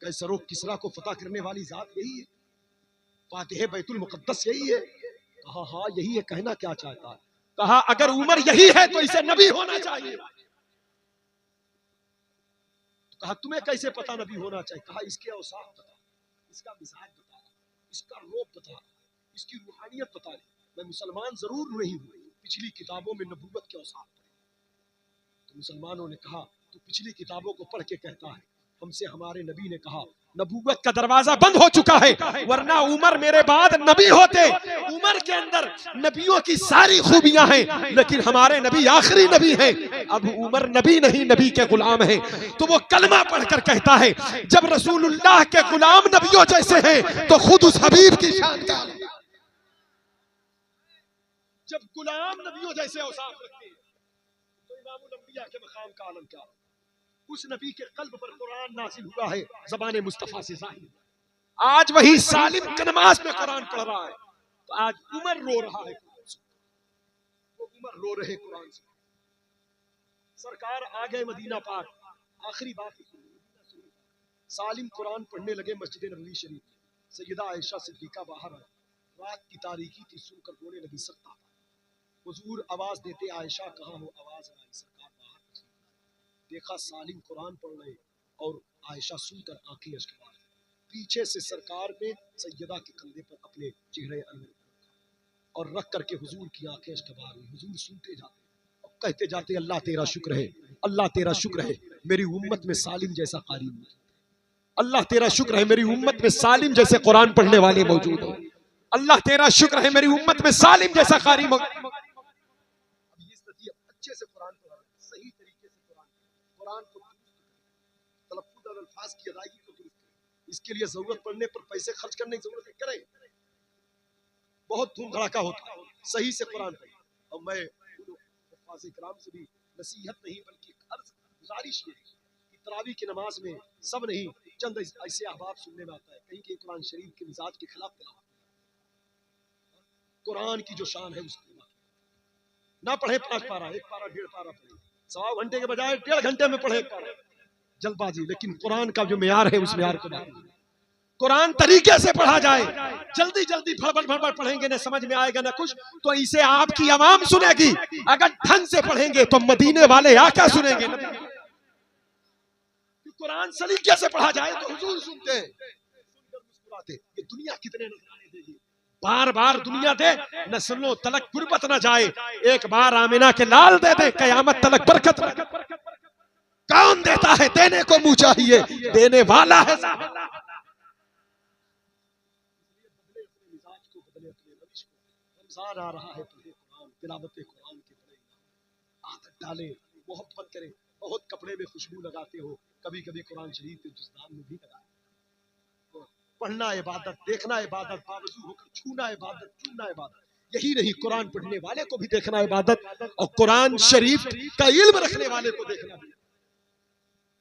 कैसरो किसरा को फतह करने वाली जात यही है, फातिह बैतुल मुक़द्दस यही है। कहा हाँ यही है। कहना क्या चाहता है? कहा अगर उमर यही है तो इसे नबी होना चाहिए। तो कहा तुम्हें कैसे पता नबी होना चाहिए? कहा इसके औसाफ बता, इसका मिजाज बता, इसका रूप बता, इसकी रूहानियत बता ले। मैं मुसलमान जरूर नहीं हूँ, पिछली किताबों में नबूवत के औसाफ पढ़े। तो मुसलमानों ने कहा तू पिछली किताबों को पढ़ के कहता है हमसे हमारे नबी ने कहा नबूवत का दरवाजा बंद हो चुका है, वरना उमर मेरे बाद नबी होते। उमर के अंदर नबियों की सारी खूबियां हैं, लेकिन हमारे नबी आखिरी नबी हैं। अब उमर नबी नहीं, नबी के गुलाम हैं। तो वो कलमा पढ़कर कहता है, जब रसूलुल्लाह के गुलाम नबियों जैसे हैं तो खुद उस हबीब की शान का, जब गुलाम नबियों जैसे औसाफ रखते हैं तो इमामुल अंबिया के मकाम का आलम क्या। उस नबी के कल्ब पर कुरान नाज़िल हुआ है ज़बान मुस्तफ़ा से ज़ाहिर। आज वही सालिम के नमाज में कुरान पढ़ रहा है, तो आज उमर रो रहा है कुरान से, वो उमर रो रहे कुरान से। सरकार आ गए मदीना पाक। आखिरी बात सालिम कुरान पढ़ने लगे मस्जिद नबवी शरीफ। सैयदा आयशा सिद्दीका बाहर आई, रात की तारीकी थी, सुनकर रोने लगी। सकता हुजूर आवाज देते, आयशा कहाँ हो? आवाज आई, सरकार बाहर। देखा सालिम कुरान पढ़ रहे और आयशा सुनकर आंखें अश्कबार। पीछे से सरकार ने सैयदा के कंधे पर अपने चेहरे और रख करके हुजूर की आंखें अश्कबार हुई। हुजूर सुनते जाते और कहते जाते, अल्लाह तेरा शुक्र है, अल्लाह तेरा शुक्र है, मेरी उम्मत में सालिम जैसा कारी मौजूद। अल्लाह तेरा शुक्र है, मेरी उम्मत में सालिम जैसे कुरान पढ़ने वाले मौजूद हैं। अल्लाह तेरा शुक्र है, मेरी उम्मत में सालिम जैसा कारी मौजूद। अच्छे से कुरान पढ़ा, सही तरीके से कुरान को तलफ्फुज़ और अल्फाज की अदायगी को दुरुस्त करें। इसके लिए जरूरत पड़ने पर पैसे खर्च करने की जरूरत है, करें। बहुत धूम धड़ाका होता है, सही से कुरान पढ़ें। और मैं हुफ़ाज़ इकराम से भी नसीहत नहीं बल्कि अर्ज़ गुजारिश ये कि तरावी की नमाज में सब नहीं, चंद ऐसे अहबाब सुनने में आता है कहीं के कुरान शरीफ के मिजाज के खिलाफ तिलावत। कुरान की जो शान है उसको ना पढ़े 5 पारा, 1 पारा, 1.5 पारा पढ़े, 1.25 घंटे के बजाय 1.5 घंटे में पढ़े 1 पारा, जल्दबाजी। लेकिन कुरान का जो मेयार है उस मेयार को कुरान तरीके से पढ़ा जाए। जल्दी जल्दी भड़बड़ भड़बड़ पढ़ेंगे, न समझ में आएगा न कुछ, तो इसे आपकी आवाम सुनेगी। अगर ढंग से पढ़ेंगे तो मदीने वाले आका सुनेंगे। कुरान सलीके से पढ़ा जाए तो हुजूर सुनते हैं, सुनकर मुस्कुराते। ये दुनिया कितने नजराने देगी, बार बार दुनिया दे, नस्लों तलक गुर्बत न जाए। एक बार आमिना के लाल दे दे, कयामत तलक बरकत। कौन देता है? देने को मुंह चाहिए, देने वाला है। रमजान आ रहा है, पढ़े कुरान, तिलावत कुरान की आदत डाले, मोहब्बत करें। बहुत कपड़े में खुशबू लगाते हो, कभी कभी कुरान शरीफ के जुज़दान में भी लगाए। पढ़ना इबादत, देखना इबादत, बावजूद होकर छूना इबादत, चूमना इबादत। यही नहीं, कुरान पढ़ने वाले को भी देखना इबादत, और कुरान शरीफ का इल्म रखने वाले को देखना भी।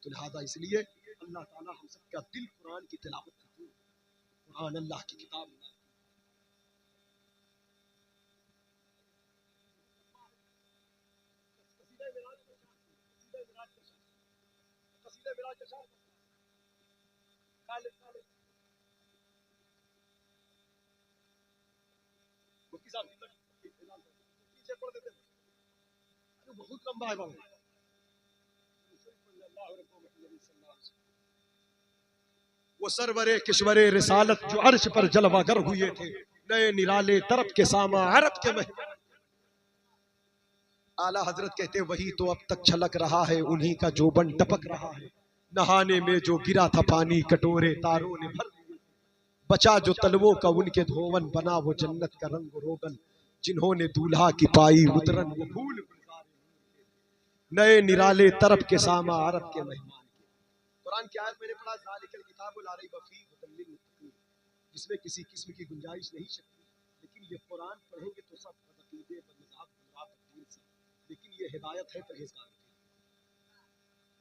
तो लिहाजा इसलिए अल्लाह ताला हम सबका दिल कुरान की तिलावत करते। कुरान अल्लाह की किताब है। बहुत लंबा है बाबू। वो सरवरे किश्वरे रिसालत जो अर्श पर जलवागर हुए थे, नए निराले तरफ के सामा अरब के में। आला हजरत कहते वही तो अब तक छलक रहा है, उन्हीं का जोबन टपक रहा है। नहाने में जो गिरा था पानी, कटोरे तारों ने भर दिए। बचा जो तलवों का उनके धोवन, बना वो जन्नत का रंग रोगन। जिन्होंने दूल्हा की पाई उतरन वो भूल, नए निराले तरफ के सामा अरब के मेहमान। कुरान की आयत मैंने पढ़ा, ज़ालिकल किताबु ला रैब फीह हुदल लिलमुत्तक़ीन, जिसमें किसी किस्म की गुंजाइश नहीं सकती। लेकिन ये कुरान पढ़ेंगे तो सब बदअक़ीदे, बदमज़हब, गुमराह तब्दील सब। लेकिन ये हिदायत है परहेज़गार के,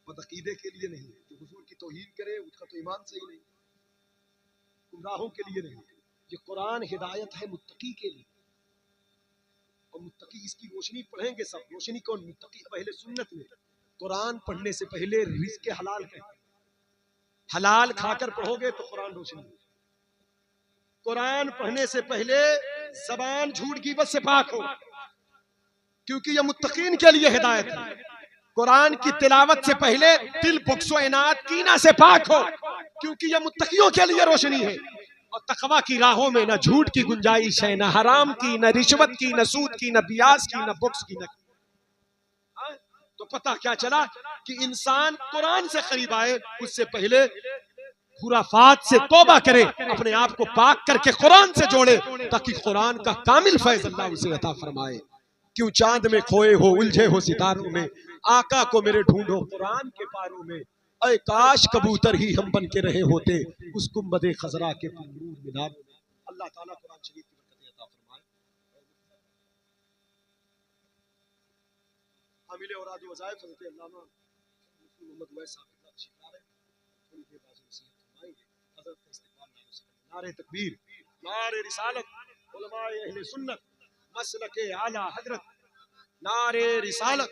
बदअक़ीदे के लिए नहीं। जो हुजूर की तौहीन करे उसका तो ईमान सही नहीं, गुमराहों के लिए नहीं। ये कुरान हिदायत है मुत्तकी के लिए, और मुत्तकी इसकी रोशनी पढ़ेंगे सब। रोशनी कौन? मुत्तकी। पहले सुन्नत में कुरान पढ़ने से पहले रिज़्क़ हलाल कहते हैं। हलाल खाकर पढ़ोगे तो कुरान रोशनी। कुरान पढ़ने से पहले ज़बान झूठ गिबत से पाक हो, क्योंकि यह मुत्तकीन के लिए हिदायत है। कुरान की तिलावत से पहले दिल बुग़्ज़ व इनाद कीना से पाक हो, क्योंकि यह मुत्तकियों के लिए रोशनी है। और तकवा की राहों में न झूठ की गुंजाइश है, न हराम की, न रिश्वत की, न सूद की, न बियास की, न बुक्स की, न। तो पता क्या चला, कि इंसान कुरान से करीब आए, उससे पहले खुराफात से तौबा करे, अपने आप को पाक करके कुरान से जोड़े, ताकि कुरान का कामिल फैज़ अल्लाह उसे अता फरमाए। क्यों चांद में खोए हो, उलझे हो सितारों में, आका को मेरे ढूंढो कुरान के पारों में। ऐ काश कबूतर ही हम बन के रहे होते उस गुंबदे खजरा के पुरनूर मीनारों में। अल्लाह ताला कुरान शरीफ की बरकतें अता फरमाए। हामिले और आदि वज़ाइफ हज़रत अल्लामा मोहम्मद वैस साहब अल्लाह तशरीफ ला रहे हैं, थोड़ी देर बाद नसीहत फरमाएंगे। हज़रत का इस्तकबाल नारों से करें। नारे तकबीर, नारे रिसालत, उलमाए अहले सुन्नत, मसलके आला हजरत, नारे रिसालत।